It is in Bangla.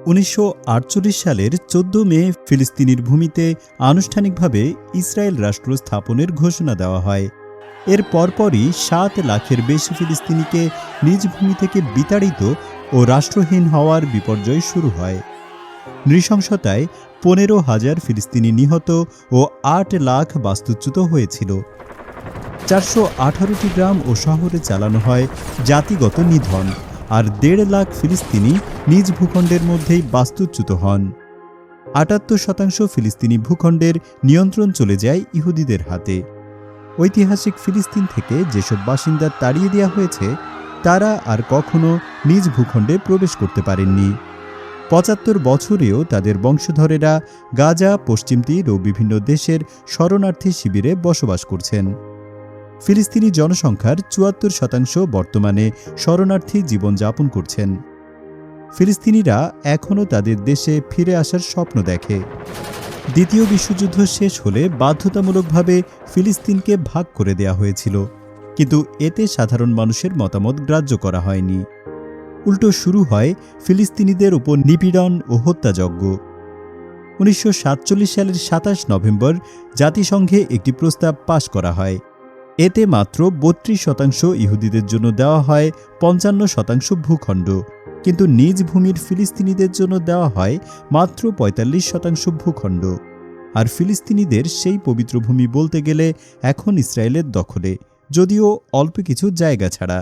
1948 সালের 14 মে ফিলিস্তিনির ভূমিতে আনুষ্ঠানিকভাবে ইসরায়েল রাষ্ট্র স্থাপনের ঘোষণা দেওয়া হয়। এর পরপরই 7 লাখের বেশি ফিলিস্তিনিকে নিজ ভূমি থেকে বিতাড়িত ও রাষ্ট্রহীন হওয়ার বিপর্যয় শুরু হয়। নৃশংসতায় 15,000 ফিলিস্তিনি নিহত ও 8 লাখ বাস্তুচ্যুত হয়েছিল। 418টি গ্রাম ও শহরে চালানো হয় জাতিগত নিধন, আর 1.5 লাখ ফিলিস্তিনি নিজ ভূখণ্ডের মধ্যেই বাস্তুচ্যুত হন। 78% ফিলিস্তিনি ভূখণ্ডের নিয়ন্ত্রণ চলে যায় ইহুদিদের হাতে। ঐতিহাসিক ফিলিস্তিন থেকে যেসব বাসিন্দা তাড়িয়ে দেওয়া হয়েছে, তারা আর কখনো নিজ ভূখণ্ডে প্রবেশ করতে পারেননি। 75 বছরেও তাদের বংশধরেরা গাজা, পশ্চিম তীর ও বিভিন্ন দেশের শরণার্থী শিবিরে বসবাস করছেন। ফিলিস্তিনি জনসংখ্যার 74% বর্তমানে শরণার্থী জীবনযাপন করছেন। ফিলিস্তিনিরা এখনও তাদের দেশে ফিরে আসার স্বপ্ন দেখে। দ্বিতীয় বিশ্বযুদ্ধ শেষ হলে বাধ্যতামূলকভাবে ফিলিস্তিনকে ভাগ করে দেয়া হয়েছিল, কিন্তু এতে সাধারণ মানুষের মতামত গ্রাহ্য করা হয়নি। উল্টো শুরু হয় ফিলিস্তিনিদের উপর নিপীড়ন ও হত্যাযজ্ঞ। 1947 সালের 27 নভেম্বর জাতিসংঘে একটি প্রস্তাব পাশ করা হয়। এতে মাত্র 32% ইহুদিদের জন্য দেওয়া হয় 55% ভূখণ্ড, কিন্তু নিজ ভূমির ফিলিস্তিনিদের জন্য দেওয়া হয় মাত্র 45% ভূখণ্ড। আর ফিলিস্তিনিদের সেই পবিত্র ভূমি বলতে গেলে এখন ইসরায়েলের দখলে, যদিও অল্প কিছু জায়গা ছাড়া।